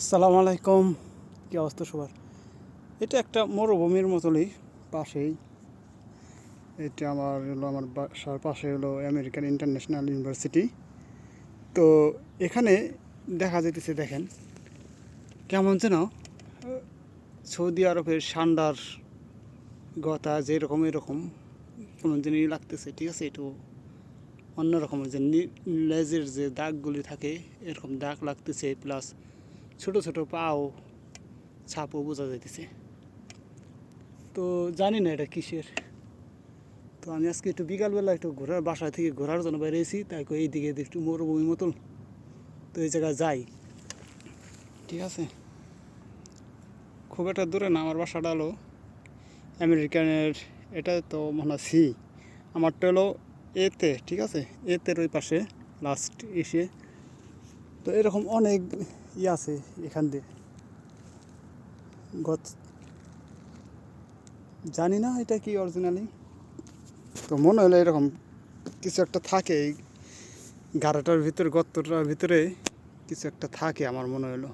আসসালামু আলাইকুম। কী অবস্থা সবার? এটা একটা মরুভূমির মতনই পাশেই। এটা আমার বাসার পাশে হলো আমেরিকান ইন্টারন্যাশনাল ইউনিভার্সিটি। তো এখানে দেখা যাইতেছে, দেখেন কেমন যেন সৌদি আরবের সান্ডার গতা যেরকম এরকম কেমন যেন লাগতেছে, ঠিক আছে? একটু অন্যরকম, যে লেজের যে দাগগুলি থাকে এরকম দাগ লাগতেছে, প্লাস ছোট ছোট পাও ছাপও বোঝা যাইতেছে। তো জানি না এটা কিসের। তো আমি আজকে একটু বিকালবেলা একটু বাসা থেকে ঘোরার জন্য বেরিয়েছি, তাই এইদিকে একটু মরুভূমি মতন, তো এই জায়গায় যাই, ঠিক আছে? খুব একটা দূরে না, আমার বাসাটা হলো আমেরিকানের, এটা তো মনে হয় সি, আমারটা হলো এতে, ঠিক আছে? এতের ওই পাশে লাস্ট এসে। তো এরকম অনেক আছে এখান দিয়ে গত, জানি না এটা কি অরিজিনালি। তো মনে হলো এরকম কিছু একটা থাকে এই গাড়াটার ভিতরে, গর্তটার ভিতরে কিছু একটা থাকে আমার মনে হলো।